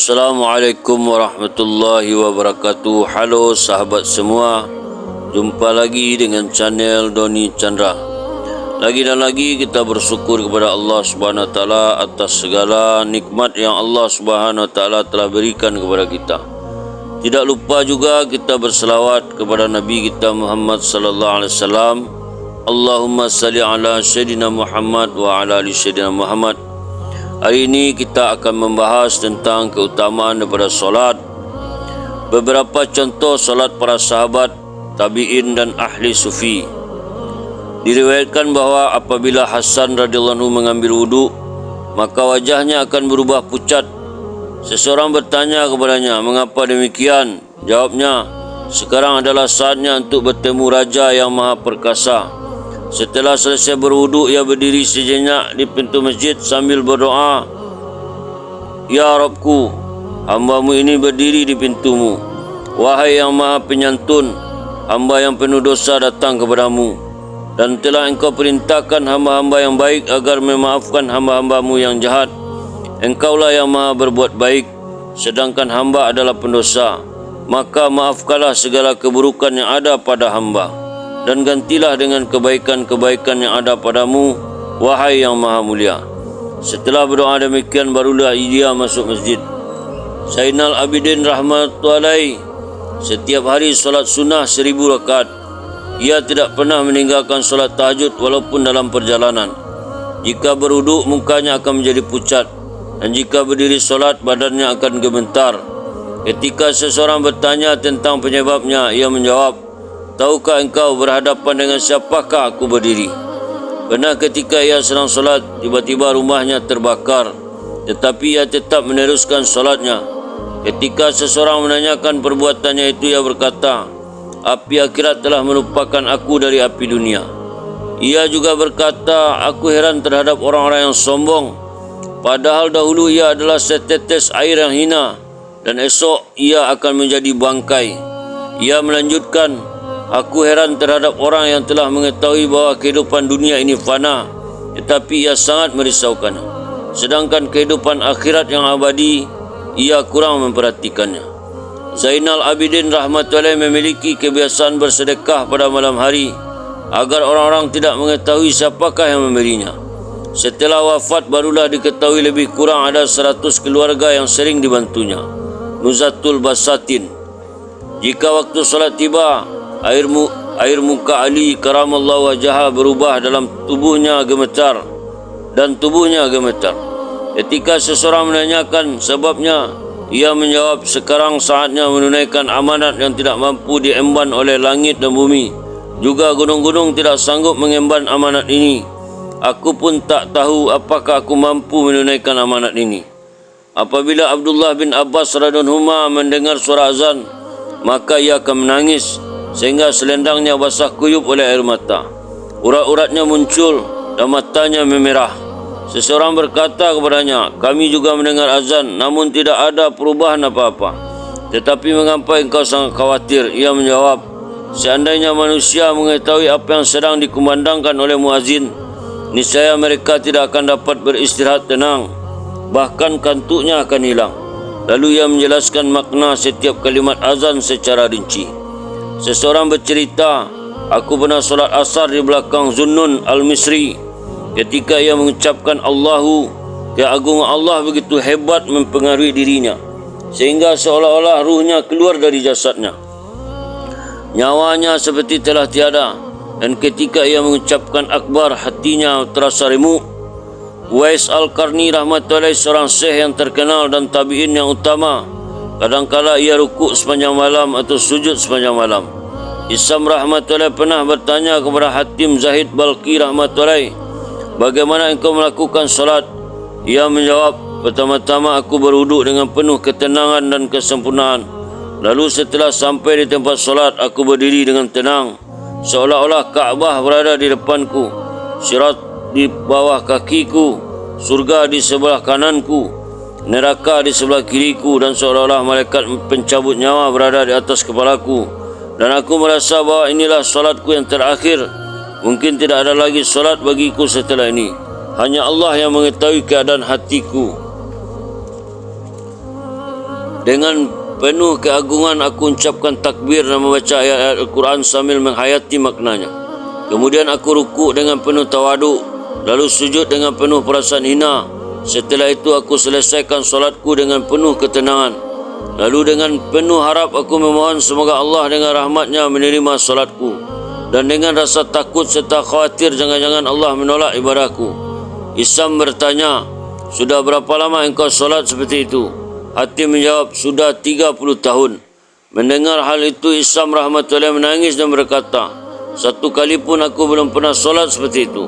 Assalamualaikum warahmatullahi wabarakatuh. Halo sahabat semua, jumpa lagi dengan channel Doni Chandra. Lagi dan lagi kita bersyukur kepada Allah Subhanahu Wa Taala atas segala nikmat yang Allah Subhanahu Wa Taala telah berikan kepada kita. Tidak lupa juga kita berselawat kepada Nabi kita Muhammad sallallahu alaihi wasallam. Allahumma salli ala sayyidina Muhammad wa ala ali sayyidina Muhammad. Hari ini kita akan membahas tentang keutamaan daripada solat. Beberapa contoh solat para sahabat, tabi'in dan ahli sufi. Diriwayatkan bahawa apabila Hasan radhiyallahu anhu mengambil wudu, maka wajahnya akan berubah pucat. Seseorang bertanya kepadanya, "Mengapa demikian?" Jawabnya, "Sekarang adalah saatnya untuk bertemu Raja yang Maha Perkasa." Setelah selesai berwuduk, ia berdiri sejenak di pintu masjid sambil berdoa, "Ya Rabbku, hamba-Mu ini berdiri di pintu-Mu. Wahai yang Maha Penyantun, hamba yang penuh dosa datang kepadamu, dan telah Engkau perintahkan hamba-hamba yang baik agar memaafkan hamba-hamba-Mu yang jahat. Engkaulah yang Maha berbuat baik, sedangkan hamba adalah pendosa. Maka maafkanlah segala keburukan yang ada pada hamba, dan gantilah dengan kebaikan-kebaikan yang ada padamu, wahai yang maha mulia." Setelah berdoa demikian, barulah dia masuk masjid. Zainal Abidin rahmatullahi setiap hari solat sunnah 1000 rakaat. Ia tidak pernah meninggalkan solat tahajud walaupun dalam perjalanan. Jika berwuduk, mukanya akan menjadi pucat, dan jika berdiri solat, badannya akan gemetar. Ketika seseorang bertanya tentang penyebabnya, ia menjawab, "Tahukah engkau berhadapan dengan siapakah aku berdiri?" Pernah ketika ia sedang solat, tiba-tiba rumahnya terbakar, tetapi ia tetap meneruskan solatnya. Ketika seseorang menanyakan perbuatannya itu, ia berkata, "Api akhirat telah melupakan aku dari api dunia." Ia juga berkata, "Aku heran terhadap orang-orang yang sombong. Padahal dahulu ia adalah setetes air yang hina, dan esok ia akan menjadi bangkai." Ia melanjutkan, "Aku heran terhadap orang yang telah mengetahui bahawa kehidupan dunia ini fana, tetapi ia sangat merisaukannya. Sedangkan kehidupan akhirat yang abadi, ia kurang memperhatikannya." Zainal Abidin rahmatullahi memiliki kebiasaan bersedekah pada malam hari agar orang-orang tidak mengetahui siapakah yang memberinya. Setelah wafat, barulah diketahui lebih kurang ada 100 keluarga yang sering dibantunya. Nuzatul Basatin. Jika waktu solat tiba, air muka Ali karamallahu wajhah berubah dalam tubuhnya gemetar, Ketika seseorang menanyakan sebabnya, ia menjawab, "Sekarang saatnya menunaikan amanat yang tidak mampu diemban oleh langit dan bumi. Juga gunung-gunung tidak sanggup mengemban amanat ini. Aku pun tak tahu apakah aku mampu menunaikan amanat ini." Apabila Abdullah bin Abbas radhiyallahu anhu mendengar suara azan, maka ia akan menangis sehingga selendangnya basah kuyup oleh air mata. Urat-uratnya muncul dan matanya memerah. Seseorang berkata kepadanya, "Kami juga mendengar azan, namun tidak ada perubahan apa-apa. Tetapi mengapa engkau sangat khawatir?" Ia menjawab, "Seandainya manusia mengetahui apa yang sedang dikumandangkan oleh muazin, niscaya mereka tidak akan dapat beristirahat tenang, bahkan kantuknya akan hilang." Lalu ia menjelaskan makna setiap kalimat azan secara rinci. Seseorang bercerita, "Aku pernah solat asar di belakang Zunnun al-Misri. Ketika ia mengucapkan Allahu, keagungan Allah begitu hebat mempengaruhi dirinya, sehingga seolah-olah ruhnya keluar dari jasadnya. Nyawanya seperti telah tiada, dan ketika ia mengucapkan Akbar, hatinya terasa remuk." Uwais Al-Qarni rahmatullahi seorang syekh yang terkenal dan tabi'in yang utama. Kadangkala ia rukuk sepanjang malam atau sujud sepanjang malam. Isam rahmatullahi pernah bertanya kepada Hatim Zahid Balqi rahmatullahi, "Bagaimana engkau melakukan solat?" Ia menjawab, "Pertama-tama aku berwuduk dengan penuh ketenangan dan kesempurnaan. Lalu setelah sampai di tempat solat, aku berdiri dengan tenang, seolah-olah Kaabah berada di depanku, Sirat di bawah kakiku, surga di sebelah kananku, neraka di sebelah kiriku, dan seolah-olah malaikat pencabut nyawa berada di atas kepalaku. Dan aku merasa bahawa inilah solatku yang terakhir. Mungkin tidak ada lagi solat bagiku setelah ini. Hanya Allah yang mengetahui keadaan hatiku." Dengan penuh keagungan aku ucapkan takbir dan membaca ayat-ayat Al-Quran sambil menghayati maknanya. Kemudian aku rukuk dengan penuh tawaduk, lalu sujud dengan penuh perasaan hina. Setelah itu aku selesaikan solatku dengan penuh ketenangan. Lalu dengan penuh harap aku memohon semoga Allah dengan rahmatnya menerima solatku. Dan dengan rasa takut serta khawatir jangan-jangan Allah menolak ibadahku. Isam bertanya, sudah berapa lama engkau solat seperti itu? Hatim menjawab, sudah 30 tahun. Mendengar hal itu, Isam rahmatullahi menangis dan berkata, satu kali pun aku belum pernah solat seperti itu.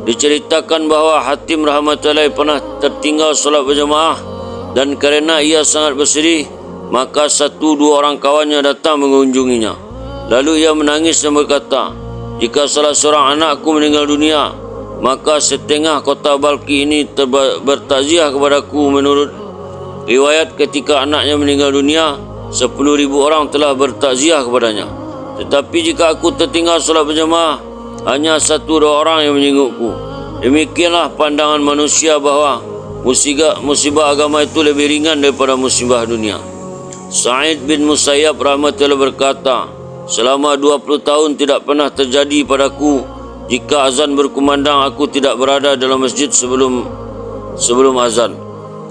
Diceritakan bahawa Hatim rahmatullahi pernah tertinggal solat berjamaah dan kerana ia sangat bersedih, maka 1-2 orang kawannya datang mengunjunginya. Lalu ia menangis dan berkata, jika salah seorang anakku meninggal dunia, maka setengah kota Balki ini bertakziah kepadaku. Menurut riwayat, ketika anaknya meninggal dunia, 10,000 orang telah bertakziah kepadanya. Tetapi jika aku tertinggal solat berjamaah, hanya 1-2 orang yang menjengukku. Demikianlah pandangan manusia bahawa musibah agama itu lebih ringan daripada musibah dunia. Sa'id bin Musayyab rahmatullah berkata, selama 20 tahun tidak pernah terjadi padaku jika azan berkumandang aku tidak berada dalam masjid sebelum azan.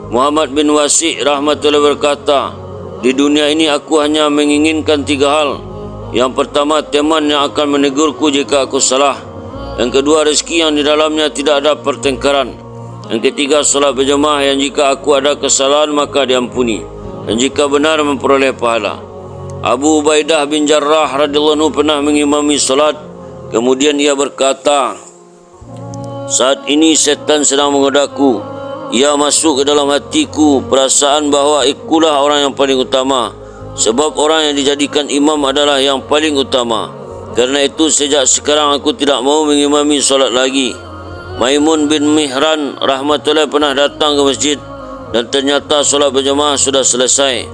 Muhammad bin Wasi' rahmatullah berkata, di dunia ini aku hanya menginginkan 3 hal. Yang pertama, teman yang akan menegurku jika aku salah. Yang kedua, rezeki yang di dalamnya tidak ada pertengkaran. Yang ketiga, solat berjamaah yang jika aku ada kesalahan maka diampuni, dan jika benar memperoleh pahala. Abu Ubaidah bin Jarrah radhiyallahu anhu pernah mengimami solat. Kemudian ia berkata, saat ini setan sedang menggodaku. Ia masuk ke dalam hatiku perasaan bahawa ikulah orang yang paling utama, sebab orang yang dijadikan imam adalah yang paling utama. Kerana itu sejak sekarang aku tidak mau mengimami solat lagi. Maimun bin Mihran rahmatullah pernah datang ke masjid dan ternyata solat berjamaah sudah selesai.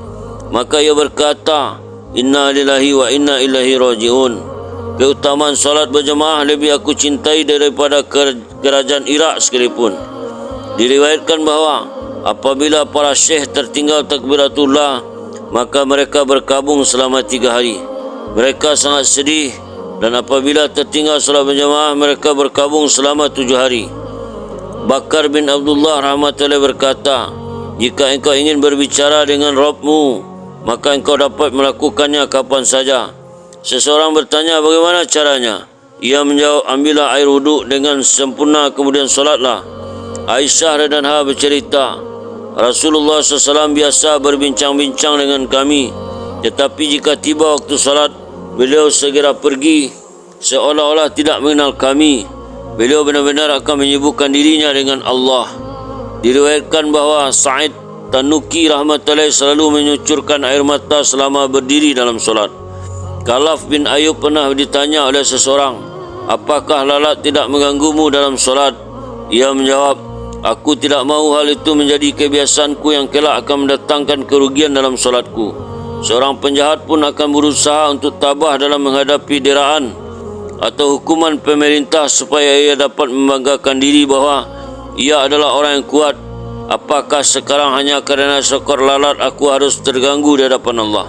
Maka ia berkata, inna lillahi wa inna ilaihi raji'un. Keutamaan solat berjamaah lebih aku cintai daripada kerajaan Iraq sekalipun. Diriwayatkan bahawa apabila para syekh tertinggal takbiratullah, maka mereka berkabung selama 3 hari. Mereka sangat sedih, dan apabila tertinggal solat berjamaah, mereka berkabung selama 7 hari. Bakar bin Abdullah rahmatullahi berkata, jika engkau ingin berbicara dengan Rabbmu, maka engkau dapat melakukannya kapan saja. Seseorang bertanya, bagaimana caranya? Ia menjawab, ambillah air wuduk dengan sempurna kemudian solatlah. Aisyah radhiyallahu anha bercerita, Rasulullah SAW biasa berbincang-bincang dengan kami, tetapi jika tiba waktu salat, beliau segera pergi seolah-olah tidak mengenal kami. Beliau benar-benar akan menyibukkan dirinya dengan Allah. Diriwayatkan bahawa Sa'id Tanuki rahmatullahi selalu menyucurkan air mata selama berdiri dalam solat. Khalaf bin Ayub pernah ditanya oleh seseorang, apakah lalat tidak mengganggumu dalam solat? Ia menjawab, aku tidak mahu hal itu menjadi kebiasaanku yang kelak akan mendatangkan kerugian dalam solatku. Seorang penjahat pun akan berusaha untuk tabah dalam menghadapi deraan atau hukuman pemerintah supaya ia dapat membanggakan diri bahawa ia adalah orang yang kuat. Apakah sekarang hanya kerana seekor lalat aku harus terganggu di hadapan Allah?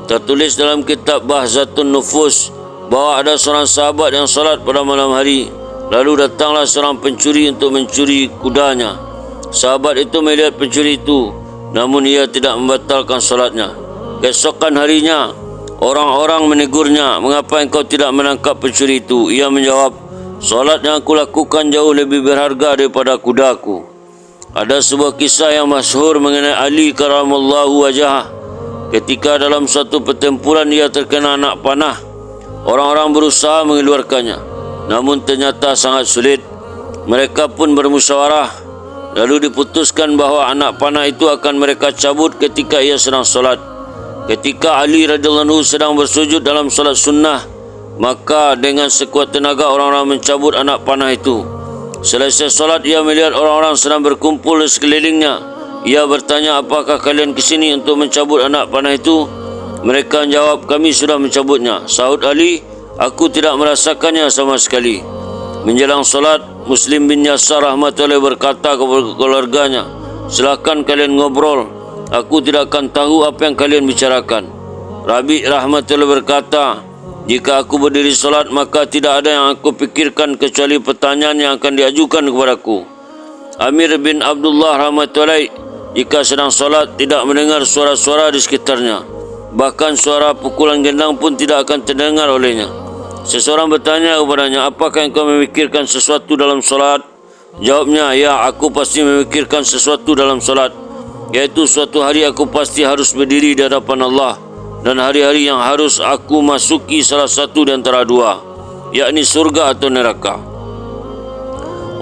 Tertulis dalam kitab Bahzatun Nufus bahawa ada seorang sahabat yang salat pada malam hari. Lalu datanglah seorang pencuri untuk mencuri kudanya. Sahabat itu melihat pencuri itu, namun ia tidak membatalkan solatnya. Keesokan harinya, orang-orang menegurnya, mengapa engkau tidak menangkap pencuri itu? Ia menjawab, solat yang aku lakukan jauh lebih berharga daripada kudaku. Ada sebuah kisah yang masyhur mengenai Ali karamallahu wajhah. Ketika dalam suatu pertempuran ia terkena anak panah, orang-orang berusaha mengeluarkannya, namun ternyata sangat sulit. Mereka pun bermusyawarah, lalu diputuskan bahawa anak panah itu akan mereka cabut ketika ia sedang solat. Ketika Ali radhiyallahu anhu sedang bersujud dalam solat sunnah, maka dengan sekuat tenaga orang-orang mencabut anak panah itu. Selesai solat, ia melihat orang-orang sedang berkumpul di sekelilingnya. Ia bertanya, apakah kalian ke sini untuk mencabut anak panah itu? Mereka menjawab, kami sudah mencabutnya. Sahut Ali, aku tidak merasakannya sama sekali. Menjelang solat, Muslim bin Yasar rahmatullahi berkata kepada keluarganya, silakan kalian ngobrol. aku tidak akan tahu apa yang kalian bicarakan. Rabi' rahmatullah berkata, jika aku berdiri solat, maka tidak ada yang aku pikirkan kecuali pertanyaan yang akan diajukan kepadaku. Amir bin Abdullah rahmatullah, jika sedang solat, tidak mendengar suara-suara di sekitarnya. Bahkan suara pukulan gendang pun tidak akan terdengar olehnya. Seseorang bertanya kepadanya, apakah engkau memikirkan sesuatu dalam solat? Jawabnya, ya, aku pasti memikirkan sesuatu dalam solat, yaitu suatu hari aku pasti harus berdiri di hadapan Allah, dan hari-hari yang harus aku masuki salah satu di antara dua, yakni surga atau neraka.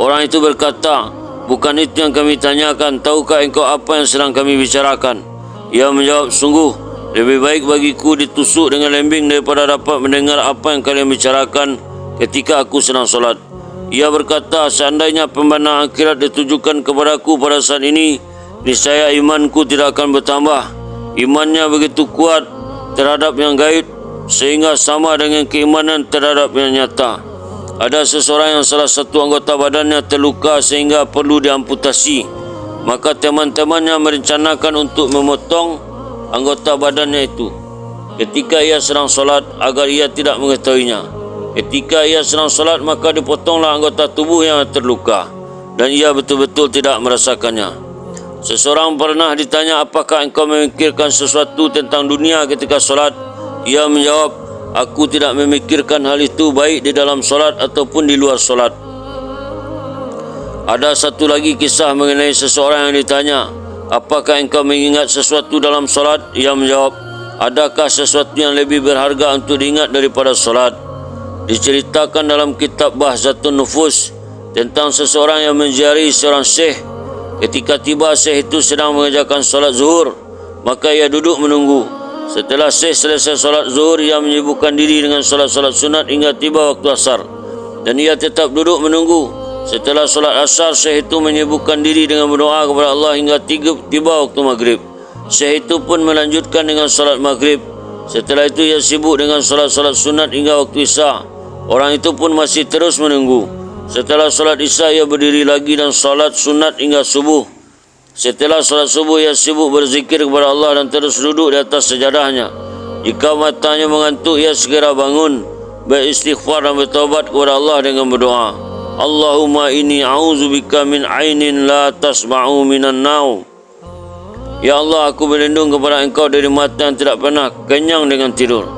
Orang itu berkata, bukan itu yang kami tanyakan, tahukah engkau apa yang sedang kami bicarakan? Ia menjawab, sungguh lebih baik bagiku ditusuk dengan lembing daripada dapat mendengar apa yang kalian bicarakan ketika aku sedang solat. Ia berkata, seandainya pembinaan akhirat ditujukan kepadaku pada saat ini, niscaya imanku tidak akan bertambah. Imannya begitu kuat terhadap yang gaib sehingga sama dengan keimanan terhadap yang nyata. Ada seseorang yang salah satu anggota badannya terluka sehingga perlu diamputasi. Maka teman-temannya merencanakan untuk memotong anggota badannya itu ketika ia sedang solat agar ia tidak mengetahuinya. Ketika ia sedang solat, maka dipotonglah anggota tubuh yang terluka dan ia betul-betul tidak merasakannya. Seseorang pernah ditanya, apakah engkau memikirkan sesuatu tentang dunia ketika solat? Ia menjawab, aku tidak memikirkan hal itu baik di dalam solat ataupun di luar solat. Ada satu lagi kisah mengenai seseorang yang ditanya, apakah engkau mengingat sesuatu dalam solat? Ia menjawab, adakah sesuatu yang lebih berharga untuk diingat daripada solat? Diceritakan dalam kitab Bahzatun Nufus tentang seseorang yang menziarahi seorang syekh. Ketika tiba, syekh itu sedang mengerjakan solat zuhur, maka ia duduk menunggu. Setelah syekh selesai solat zuhur, ia menyibukkan diri dengan solat-solat sunat hingga tiba waktu asar, dan ia tetap duduk menunggu. Setelah solat asar, syekh itu menyibukkan diri dengan berdoa kepada Allah hingga tiba waktu maghrib. Syekh itu pun melanjutkan dengan solat maghrib. Setelah itu ia sibuk dengan solat-solat sunat hingga waktu isya. Orang itu pun masih terus menunggu. Setelah solat isya, ia berdiri lagi dan solat sunat hingga subuh. Setelah solat subuh, ia sibuk berzikir kepada Allah dan terus duduk di atas sejadahnya. Jika matanya mengantuk, ia segera bangun, beristighfar dan bertaubat kepada Allah dengan berdoa, Allahumma inni a'udzubika min ainin la tasma'u minan naum. Ya Allah, aku berlindung kepada Engkau dari mata yang tidak pernah kenyang dengan tidur.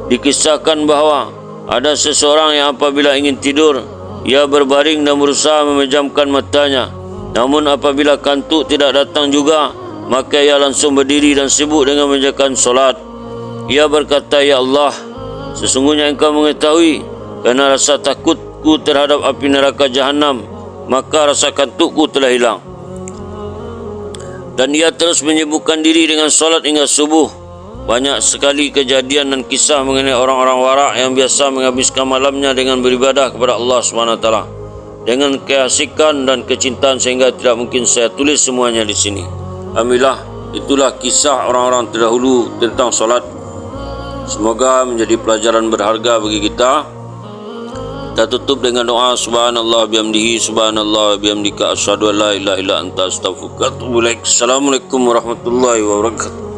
Dikisahkan bahawa ada seseorang yang apabila ingin tidur, ia berbaring dan berusaha memejamkan matanya. Namun apabila kantuk tidak datang juga, maka ia langsung berdiri dan sibuk dengan mengerjakan solat. Ia berkata, ya Allah, sesungguhnya Engkau mengetahui, kerana rasa takutku terhadap api neraka Jahannam, maka rasa kantukku telah hilang. Dan ia terus menyibukkan diri dengan solat hingga subuh. Banyak sekali kejadian dan kisah mengenai orang-orang warak yang biasa menghabiskan malamnya dengan beribadah kepada Allah SWT dengan keasikan dan kecintaan sehingga tidak mungkin saya tulis semuanya di sini. Alhamdulillah, itulah kisah orang-orang terdahulu tentang solat. Semoga menjadi pelajaran berharga bagi kita. Kita tutup dengan doa, subhanallah bihamdihi, subhanallah bihamdika, asyhadu an la ilaha illa anta, astaghfiruka wa atubu ilaik. Assalamualaikum warahmatullahi wabarakatuh.